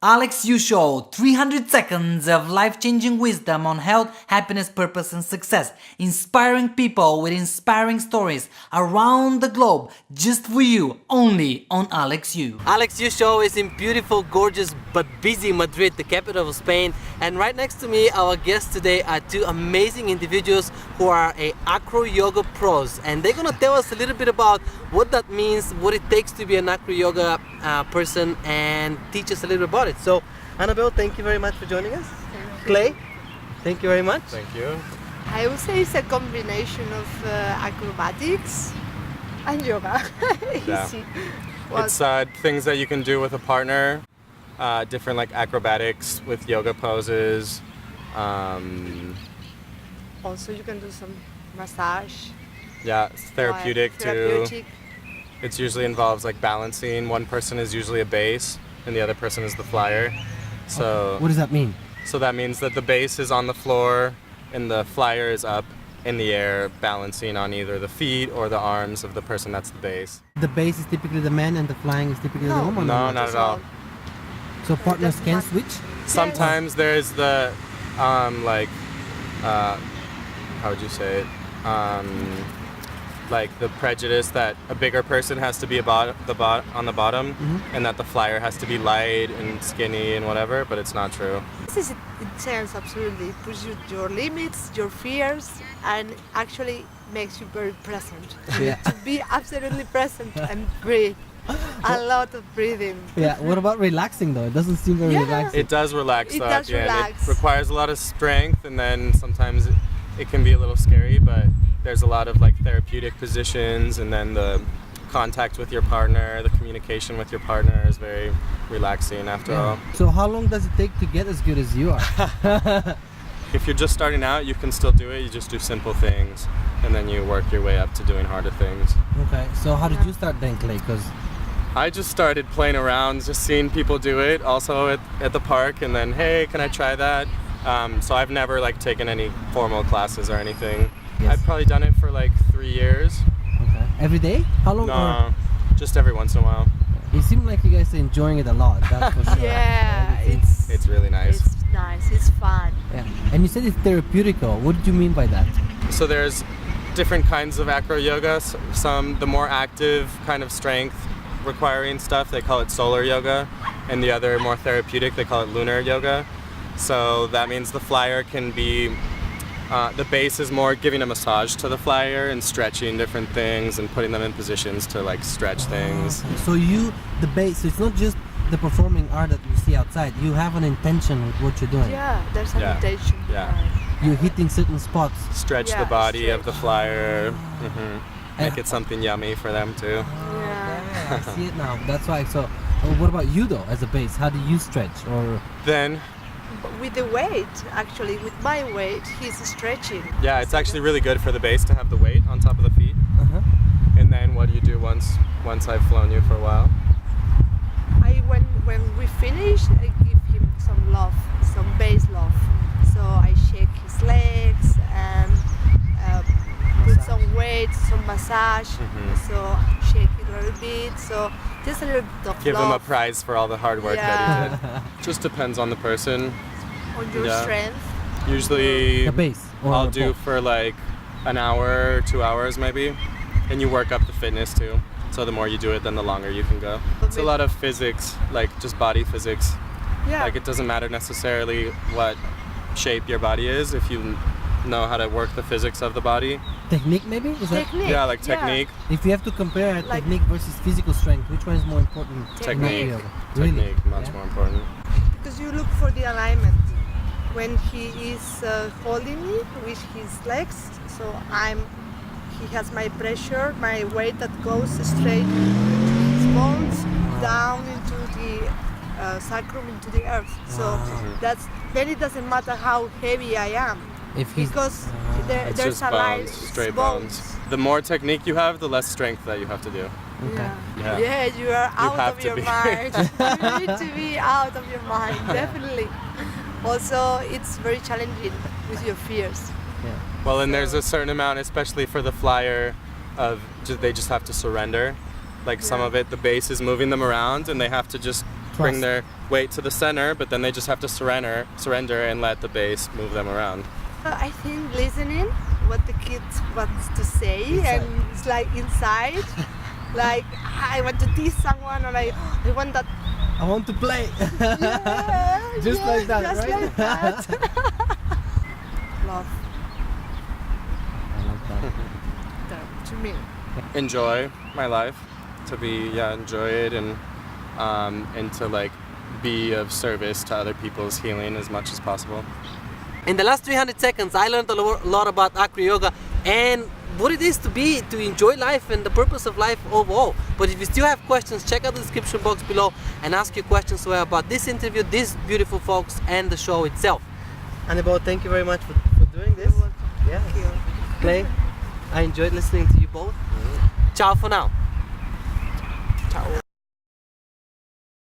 Aleks U Show, 300 seconds of life-changing wisdom on health, happiness, purpose, and success. Inspiring people with inspiring stories around the globe, just for you, only on Aleks U. Aleks U Show is in beautiful, gorgeous, but busy Madrid, the capital of Spain. And right next to me, our guests today are two amazing individuals who are Acro-Yoga pros. And they're gonna tell us a little bit about what that means, what it takes to be an Acro-Yoga person, and teach us a little bit about it. So, Anabel, thank you very much for joining us. Clay, thank you very much. Thank you. I would say it's a combination of acrobatics and yoga. Yeah. Easy. Well, It's things that you can do with a partner, different like acrobatics with yoga poses. also, you can do some massage. Yeah, it's therapeutic too. Therapeutic. It usually involves like balancing. One person is usually a base and the other person is the flyer. So, What does that mean? so that means that the base is on the floor and the flyer is up in the air, balancing on either the feet or the arms of the person that's the base. The base is typically the man and the flying is typically the No. woman? No, or not at all. So partners That's can not- switch? Sometimes there's the how would you say it? Like the prejudice that a bigger person has to be on the bottom, and that the flyer has to be light and skinny and whatever, but it's not true. This is intense, absolutely. It puts you your limits, your fears, and actually makes you very present. Yeah. To be absolutely present and breathe. A lot of breathing. Yeah, what about relaxing though? It doesn't seem very Yeah. relaxing. It does relax It though does at the end. relax. It requires a lot of strength, and then sometimes it can be a little scary, but there's a lot of like therapeutic positions, and then the contact with your partner, the communication with your partner is very relaxing after all. So how long does it take to get as good as you are? If you're just starting out, you can still do it. You just do simple things, and then you work your way up to doing harder things. Okay, so how did you start then, Clay? Because I just started playing around, just seeing people do it, also at the park, and then, hey, can I try that? So I've never like taken any formal classes or anything. Yes. I've probably done it for like 3 years. okay. Every day? How long? No, just every once in a while. You seem like you guys are enjoying it a lot, that's for sure. Yeah, It's- It's really nice. It's nice. It's fun. yeah. And you said it's therapeutical. What did you mean by that? So there's different kinds of acro-yoga. Some, the more active kind of strength requiring stuff, they call it solar yoga. And the other more therapeutic, they call it lunar yoga. So that means the flyer can be, the base is more giving a massage to the flyer and stretching different things and putting them in positions to like stretch things. Okay. So the base, so it's not just the performing art that you see outside. You have an intention with what you're doing. Yeah, there's an Yeah. intention. Yeah. behind. You're hitting certain spots. Stretch Yeah, the body of stretch. the flyer. Make And- it something yummy for them too. Yeah. I see it now. That's why. So, what about you though, as a base? How do you stretch? Or Then With the weight, actually, with my weight, he's stretching. yeah, it's actually really good for the base to have the weight on top of the feet. And then what do you do once I've flown you for a while? When we finish, I give him some love, some base love. So I shake his legs and put some weight, some massage. So shake it a little bit. So just a little bit of Give love them a prize for all the hard work that he did. Just depends on the person. on your Yeah. strength. Usually the base? Or I'll do both? for like an hour, 2 hours maybe. And you work up the fitness too. So the more you do it, then the longer you can go. It's a lot of physics, like just body physics. Yeah. Like it doesn't matter necessarily what shape your body is if you know how to work the physics of the body. Technique, maybe? Is that? Technique. Yeah, like technique. If you have to compare Like- technique versus physical strength, which one is more important? Technique. in Acro-Yoga? Really? Technique, much Yeah. more important. Because you look for the alignment when he is holding me with his legs. So he has my pressure, my weight that goes straight into his bones, down into the sacrum, into the earth. So then it doesn't matter how heavy I am, If he's because It's there's just a line, bones, straight bones. The more technique you have, the less strength that you have to do. okay. Yeah. Yeah, you are out have of to your be. mind. You need to be out of your mind, definitely. Also, it's very challenging with your fears. Yeah. Well, and there's a certain amount, especially for the flyer, of they just have to surrender. Like some Yeah. of it, the base is moving them around, and they have to just bring Trust. their weight to the center, but then they just have to surrender and let the base move them around. I think listening what the kids wants to say, and it's like inside, like I want to teach someone, or I want that. I want to play. Yeah, Just like that, just right? like that. Love I love that. that to me. Enjoy my life, to be enjoy it and to like be of service to other people's healing as much as possible. In the last 300 seconds, I learned a lot about Acro-Yoga and what it is to enjoy life and the purpose of life overall. But if you still have questions, check out the description box below and ask your questions about this interview, these beautiful folks, and the show itself. Anabel, thank you very much for doing this. You're welcome. Yeah. Thank you. Clay, I enjoyed listening to you both. Ciao for now.